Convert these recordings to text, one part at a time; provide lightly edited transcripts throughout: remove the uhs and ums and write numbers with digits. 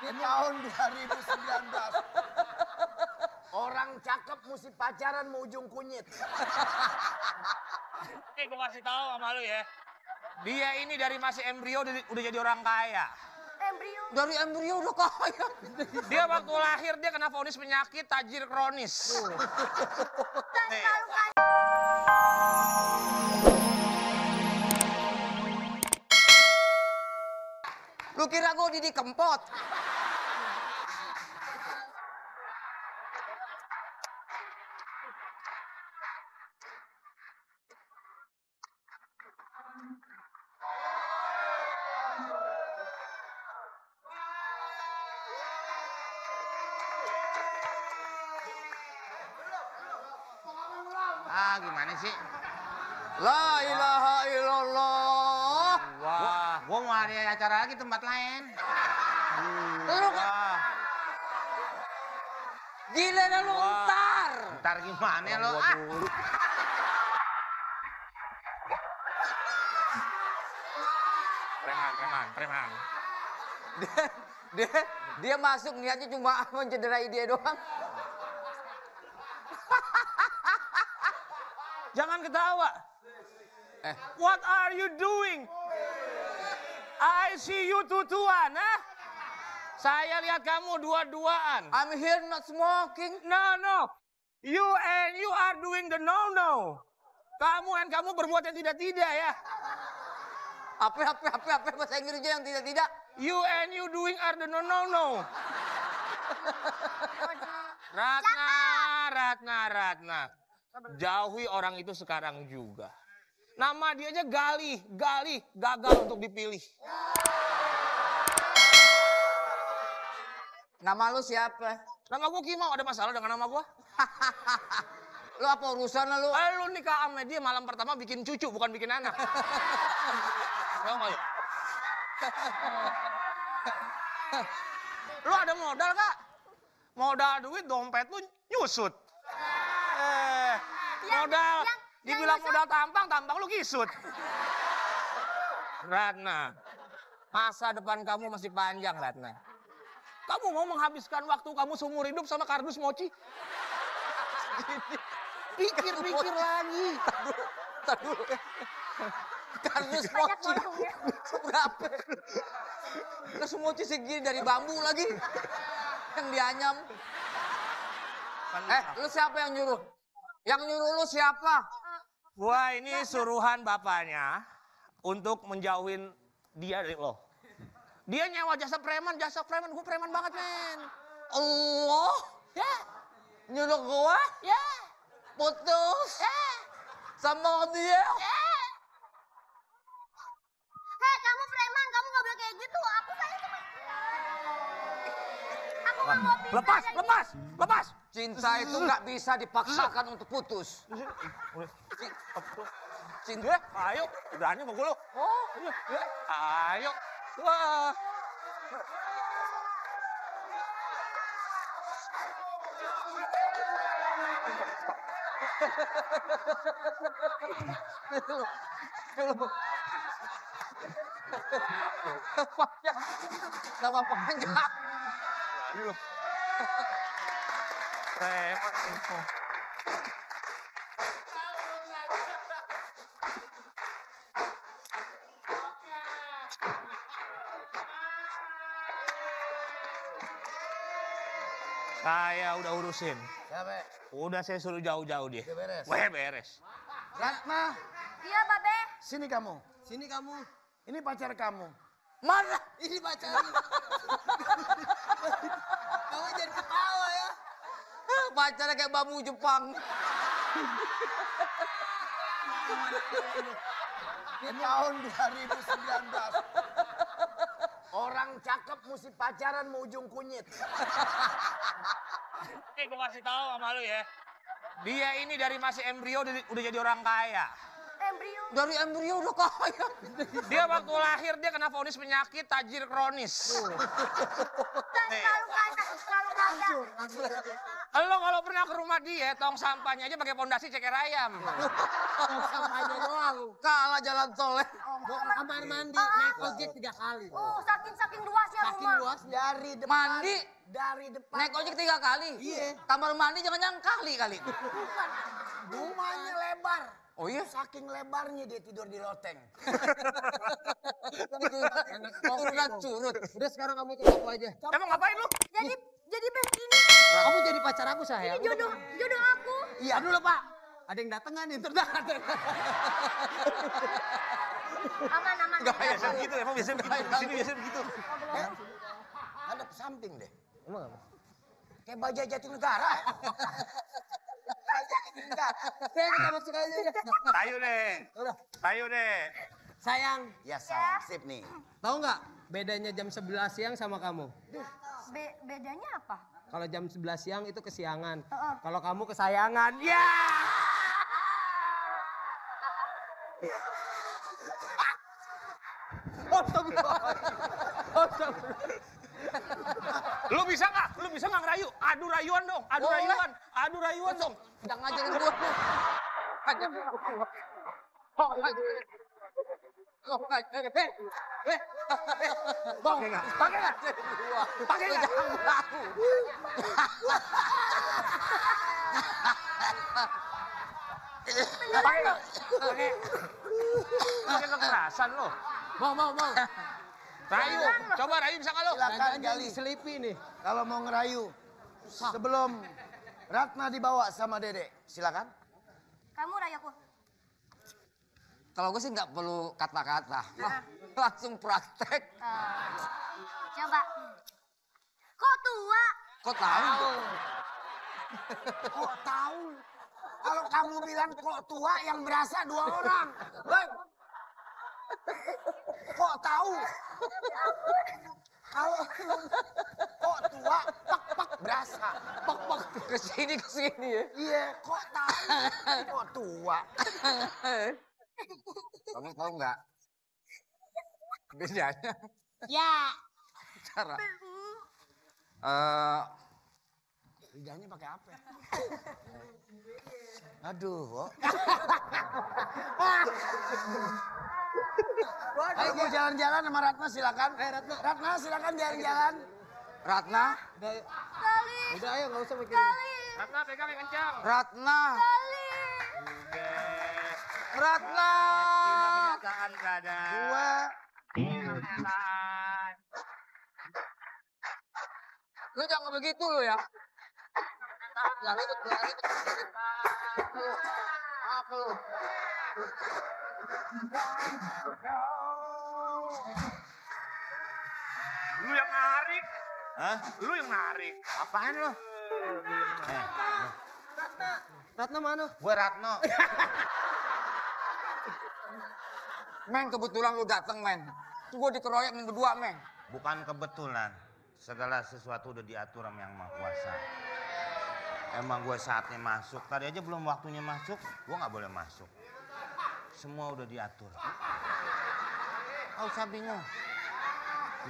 Tahun 2019. Orang cakep mesti pacaran mau ujung kunyit. Nih gue kasih tahu sama lu ya. Dia ini dari masih embrio udah jadi orang kaya. Embrio? Dari embrio udah kaya. Dia waktu lahir dia kena vonis penyakit tajir kronis. Dan selalu kaya. Lu kira gue Didi Kempot? Ah gimana sih? La ilaha illallah. Wah, gua mau ada acara lagi tempat lain. Lu kan Wah, gila dah lu ntar. ntar gimana lo? Ah. Preman. Dia masuk niatnya cuma mencederai dia doang. Jangan ketawa. What are you doing? I see you tutuan, ah? Saya lihat kamu dua-duaan. I'm here not smoking. No. You are doing the no. Kamu berbuat yang tidak ya. Apa bahasa Inggrisnya yang tidak. You doing are the no. Ratna. Jauhi orang itu sekarang juga. Nama dia aja Gali, gagal untuk dipilih. Nama lu siapa? Nama gua Kimau, ada masalah dengan nama gua? Lu apa urusan lu? Lu nikah sama dia malam pertama bikin cucu, bukan bikin anak. Lu ada modal gak? Modal duit, dompet lu nyusut. Modal, dibilang modal tampang lu kisut. Ratna, masa depan kamu masih panjang, Ratna. Kamu mau menghabiskan waktu kamu seumur hidup sama kardus mochi? Pikir lagi. Tar dulu. Kardus mochi. Berapa? Kardus mochi segini dari bambu lagi. Yang dianyam. Lu siapa yang nyuruh? Yang nyuruh lu siapa? Wah, ini suruhan bapaknya untuk menjauhin dia dari lo. Dia nyewa jasa preman, gue preman banget, men. Allah? Ya, Nyuruh gua? ya, Putus? ya. Sama dia? Hei, kamu preman, kamu gak boleh kayak gitu. Aku sayang sama aku gak mau pisah dari Lepas. Cinta itu nggak bisa dipaksakan untuk putus. Cinta? Ayo, berani sama gue lo. Ayo. Wah. Nama panjang. Aduh. Preman. Saya udah urusin. Siapa? Udah saya suruh jauh-jauh dia. Udah beres? Weh, beres. Ratna, Iya, Babe. sini kamu. Sini kamu. Ini pacar kamu. Mana? Ini pacaran. Kamu jadi ketawa ya. Pacarnya kayak bambu Jepang. Ini tahun 2019. Orang cakep mesti pacaran mau ujung kunyit. Nih gue kasih tahu sama lu ya. Dia ini dari masih embrio udah jadi orang kaya. Embrio? Dari embrio udah kaya. Dia waktu lahir dia kena vonis penyakit tajir kronis. Dan selalu kaya. Lo kalau pernah ke rumah dia, tong sampahnya aja pakai pondasi ceker ayam. Sampahnya doang. Kalah jalan tol. Kamar mandi, naik ojek 3 kali. Oh, saking luasnya Saking rumah. luas. Dari depan. Mandi, Dari depan. naik ojek 3 kali. Iya. Kamar mandi jangan-jangan kali. Rumahnya lebar. Oh iya? Saking lebarnya dia tidur di loteng. Curut. Udah sekarang kamu ikut aku aja. Emang ngapain lu? Jadi ini Kamu jadi pacar aku sayang. jodoh aku. Iya dulu Pak. Ada yang datang nih, terus Aman. Gak biasa begitu, emang biasa begitu. Di sini biasa begitu. Hadap samping deh. Emang apa? Kayak baja Jatinegara. Saya kita masuk aja ya. Tayu deh. Udah. Tayu deh. Sayang, Ya sayang, sip nih. tahu nggak bedanya jam 11 siang sama kamu? Bedanya apa? Kalau jam 11 siang itu kesiangan. Heeh. Kalau kamu kesayangan, ya. Lu bisa nggak? Lu bisa nggak ngerayu? Adu rayuan dong. Adu Boleh. rayuan. Adu rayuan dong. Jangan ngajarin gua. Ajarin gua. Pakai nggak? Pakai nggak? Pakai nggak? Pakai nggak? Pakai. Pakai kekerasan lo. Mau. Rayu. Coba rayu bisa nggak lo? Silakan Jangan Gali. diselipi nih. Kalau mau ngerayu. Sebelum Ratna dibawa sama Dede. Silakan. Kamu rayu aku. Kalau gue sih nggak perlu kata-kata. Langsung praktek. Coba. Kok tua? Kok tahu? Kok tahu? Kalau kamu bilang kok tua yang berasa 2 orang. Hei. Kok tahu? Kalau kok tua, pak berasa. Pak kesini ya. Iya, kok tahu? Kok tua? Kamu tahu nggak? Bedanya Ya. cara. Lidahnya pakai apa? Aduh, kok. Ayo mau jalan-jalan sama Ratna silakan. Ratna silakan jalan-jalan. Ratna, Kali. Udah ayo nggak usah mikirin. Ratna pegang yang kencang. Ratna, Kali. Ratna. Kenyataan berada. 2. Kenyataan. Lu jangan begitu lu ya. Jangan ribut. Apa lu? Lu yang narik. Hah? Lu yang narik. Apaan lo? Ratna mana? Gue Ratno. Men, kebetulan lu dateng, men. Gue dikeroyok minggu 2, men. Bukan kebetulan. Segala sesuatu udah diatur sama Yang Maha Kuasa. Emang gue saatnya masuk. Tadi aja belum waktunya masuk, gue nggak boleh masuk. Semua udah diatur. Gak usah bingung.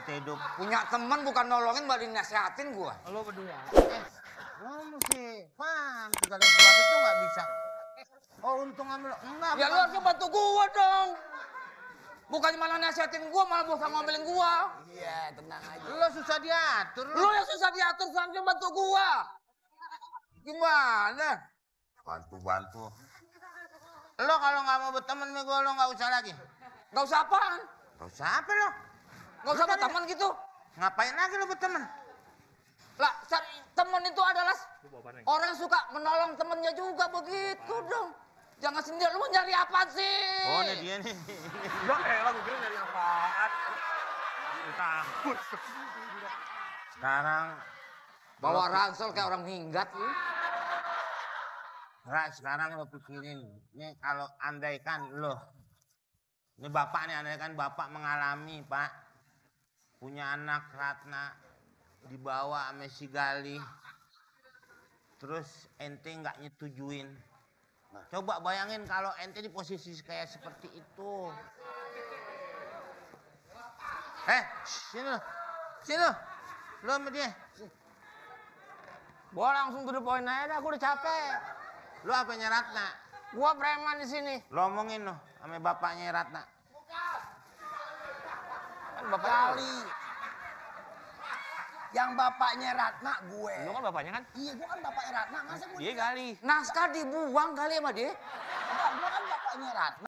Kita hidup. Punya temen bukan nolongin, malah dinasihatin gue. Lo berdua. Lo mesti paham. Segala sesuatu tuh nggak bisa. Oh untung ambil. Enggak. Ya lu harusnya bantu gue dong. Bukannya malah nasihatin gue, malah bosan ngomelin gue. Iya, tenang aja. Lo susah diatur. Lu yang susah diatur, seharusnya bantu gue. Gimana? Bantu. Lo kalau nggak mau berteman sama gue, lo nggak usah lagi. Gak usah apaan? Gak usah apa lo? Gak usah berteman gitu. Ngapain lagi lo berteman? Lah, temen itu adalah orang yang suka menolong temennya juga begitu dong. Jangan sendiri, lu mau nyari apa sih? Oh ini dia nih. Lo gue kira dari apaan. Takut. Sekarang Bawa ransel kayak orang minggat lu. Nggak, sekarang lo pikirin. Nih kalau andaikan lo. Ini bapak nih, andaikan bapak mengalami pak. Punya anak Ratna. Dibawa sama si Gali. Terus ente nggak nyetujuin. Coba bayangin kalau ente di posisi kayak seperti itu. Sini lo. Sini lo. Lo sama dia. Gua langsung to the point aja dah, gua udah capek. Lu apanya Ratna? Gua preman di sini. Lo omongin lo sama bapaknya Ratna. Kan bapak Kali. Yang bapaknya Ratna gue. lu kan bapaknya kan? Iya, gue kan bapaknya Ratna. Masa gue Dia kali. Naskah dibuang kali sama dia. gue kan bapaknya Ratna.